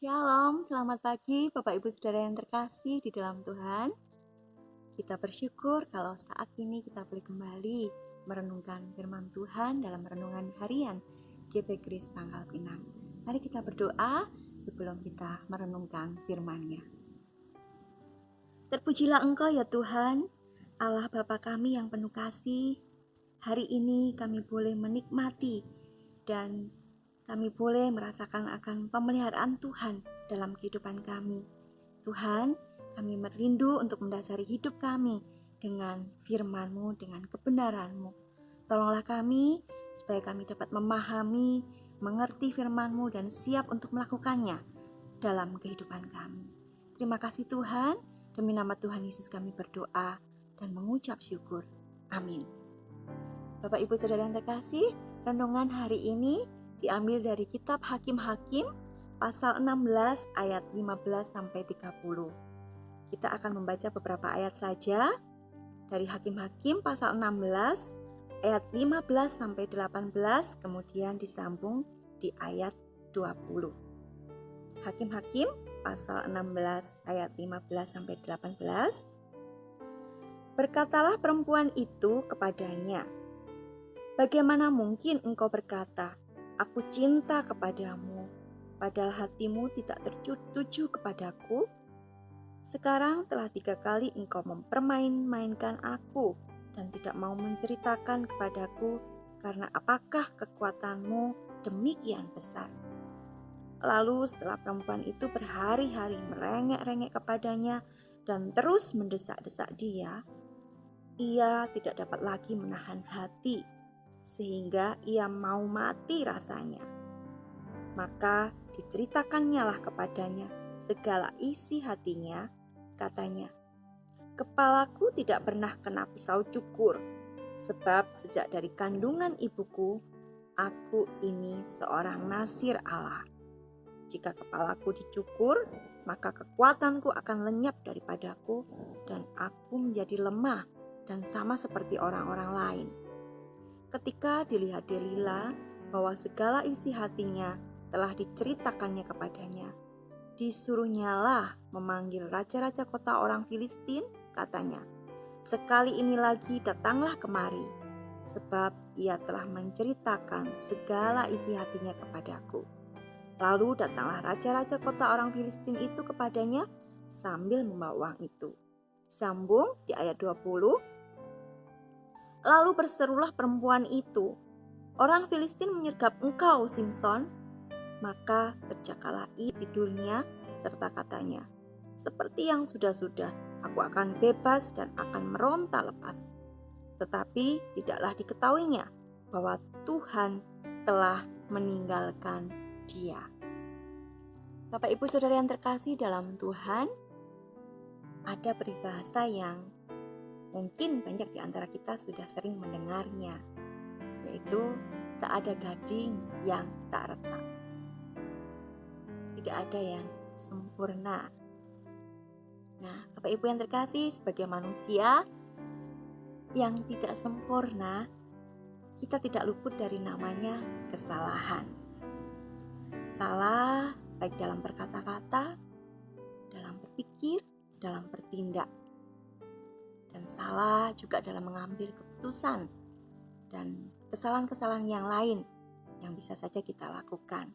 Shalom, selamat pagi Bapak Ibu Saudara yang terkasih di dalam Tuhan. Kita bersyukur kalau saat ini kita boleh kembali merenungkan firman Tuhan dalam renungan harian GP Grace Pangkal Pinang. Mari kita berdoa sebelum kita merenungkan firman-Nya. Terpujilah Engkau ya Tuhan, Allah Bapa kami yang penuh kasih. Hari ini kami boleh menikmati dan kami boleh merasakan akan pemeliharaan Tuhan dalam kehidupan kami. Tuhan, kami merindu untuk mendasari hidup kami dengan firman-Mu, dengan kebenaran-Mu. Tolonglah kami supaya kami dapat memahami, mengerti firman-Mu dan siap untuk melakukannya dalam kehidupan kami. Terima kasih Tuhan, demi nama Tuhan Yesus kami berdoa dan mengucap syukur. Amin. Bapak Ibu Saudara yang terkasih, renungan hari ini diambil dari kitab Hakim-Hakim pasal 16 ayat 15 sampai 30. Kita akan membaca beberapa ayat saja dari Hakim-Hakim pasal 16 ayat 15 sampai 18, kemudian disambung di ayat 20. Hakim-Hakim pasal 16 ayat 15 sampai 18. Berkatalah perempuan itu kepadanya, "Bagaimana mungkin engkau berkata, Aku cinta kepadamu, padahal hatimu tidak tertuju kepadaku? Sekarang telah 3 kali engkau mempermain-mainkan aku dan tidak mau menceritakan kepadaku, karena apakah kekuatanmu demikian besar?" Lalu setelah perempuan itu berhari-hari merengek-rengek kepadanya dan terus mendesak-desak dia, ia tidak dapat lagi menahan hati, sehingga ia mau mati rasanya. Maka diceritakannya lah kepadanya segala isi hatinya. Katanya, "Kepalaku tidak pernah kena pisau cukur, sebab sejak dari kandungan ibuku, aku ini seorang nasir Allah. Jika kepalaku dicukur, maka kekuatanku akan lenyap daripadaku, dan aku menjadi lemah dan sama seperti orang-orang lain." Ketika dilihat Delila bahwa segala isi hatinya telah diceritakannya kepadanya, disuruhnyalah memanggil raja-raja kota orang Filistin. Katanya, "Sekali ini lagi datanglah kemari, sebab ia telah menceritakan segala isi hatinya kepadaku." Lalu datanglah raja-raja kota orang Filistin itu kepadanya sambil membawa uang itu. Sambung di ayat 20. Lalu berserulah perempuan itu, "Orang Filistin menyergap engkau, Simson." Maka terjagalah ia tidurnya serta katanya, "Seperti yang sudah-sudah, aku akan bebas dan akan meronta lepas." Tetapi tidaklah diketahuinya bahwa Tuhan telah meninggalkan dia. Bapak Ibu Saudara yang terkasih dalam Tuhan, ada peribahasa yang mungkin banyak di antara kita sudah sering mendengarnya, yaitu tak ada gading yang tak retak. Tidak ada yang sempurna. Nah, Bapak Ibu yang terkasih, sebagai manusia yang tidak sempurna, kita tidak luput dari namanya kesalahan. Salah baik dalam berkata-kata, dalam berpikir, dalam bertindak. Dan salah juga dalam mengambil keputusan dan kesalahan-kesalahan yang lain yang bisa saja kita lakukan.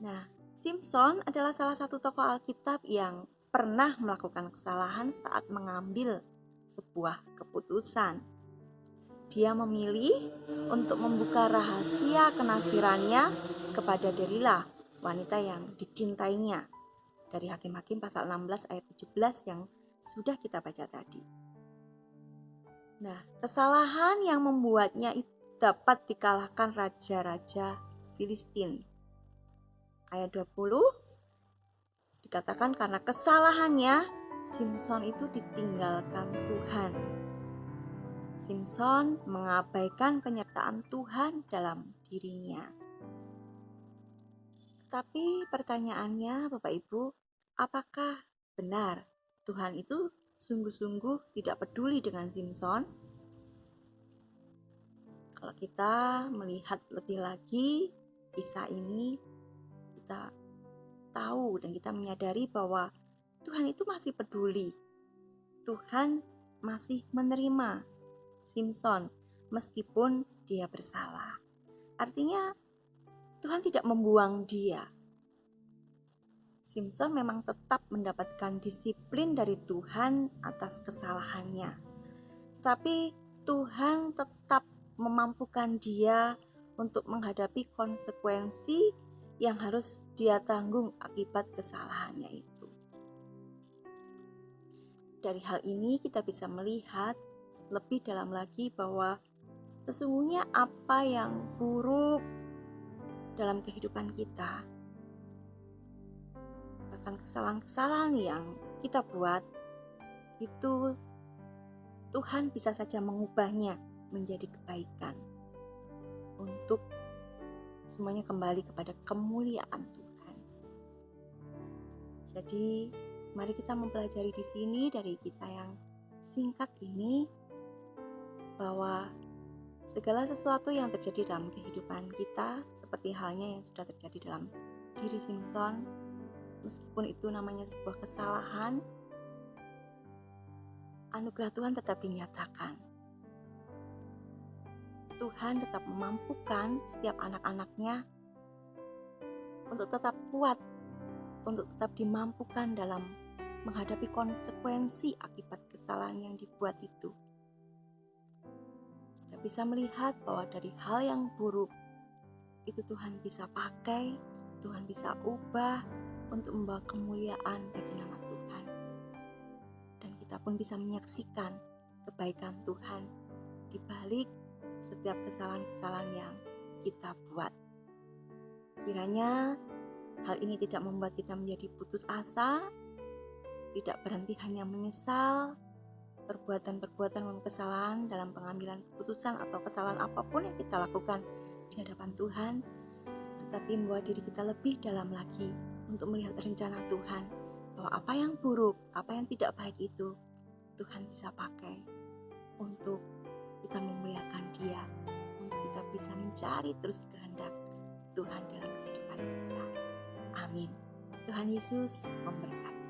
Nah, Simson adalah salah satu tokoh Alkitab yang pernah melakukan kesalahan saat mengambil sebuah keputusan. Dia memilih untuk membuka rahasia kenasirannya kepada Delila, wanita yang dicintainya. Dari Hakim-Hakim pasal 16 ayat 17 yang sudah kita baca tadi. Nah, kesalahan yang membuatnya dapat dikalahkan raja-raja Filistin. Ayat 20 dikatakan karena kesalahannya Simson itu ditinggalkan Tuhan. Simson mengabaikan penyertaan Tuhan dalam dirinya. Tapi pertanyaannya Bapak Ibu, apakah benar Tuhan itu sungguh-sungguh tidak peduli dengan Simson? Kalau kita melihat lebih lagi kisah ini, kita tahu dan kita menyadari bahwa Tuhan itu masih peduli. Tuhan masih menerima Simson meskipun dia bersalah. Artinya Tuhan tidak membuang dia. Simson memang tetap mendapatkan disiplin dari Tuhan atas kesalahannya. Tapi Tuhan tetap memampukan dia untuk menghadapi konsekuensi yang harus dia tanggung akibat kesalahannya itu. Dari hal ini kita bisa melihat lebih dalam lagi bahwa sesungguhnya apa yang buruk dalam kehidupan kita, bahkan kesalahan-kesalahan yang kita buat, itu Tuhan bisa saja mengubahnya menjadi kebaikan untuk semuanya kembali kepada kemuliaan Tuhan. Jadi, mari kita mempelajari di sini dari kisah yang singkat ini bahwa segala sesuatu yang terjadi dalam kehidupan kita, seperti halnya yang sudah terjadi dalam diri Simson, meskipun itu namanya sebuah kesalahan, anugerah Tuhan tetap dinyatakan. Tuhan tetap memampukan setiap anak-anaknya untuk tetap kuat, untuk tetap dimampukan dalam menghadapi konsekuensi akibat kesalahan yang dibuat itu. Kita bisa melihat bahwa dari hal yang buruk itu Tuhan bisa pakai, Tuhan bisa ubah untuk membawa kemuliaan bagi nama Tuhan. Dan kita pun bisa menyaksikan kebaikan Tuhan di balik setiap kesalahan-kesalahan yang kita buat. Kiranya hal ini tidak membuat kita menjadi putus asa, tidak berhenti hanya menyesal perbuatan-perbuatan kesalahan dalam pengambilan keputusan atau kesalahan apapun yang kita lakukan di hadapan Tuhan, tetapi membawa diri kita lebih dalam lagi untuk melihat rencana Tuhan, bahwa apa yang buruk, apa yang tidak baik itu Tuhan bisa pakai untuk kita memuliakan Dia, untuk kita bisa mencari terus kehendak Tuhan dalam kehidupan kita. Amin. Tuhan Yesus memberkati.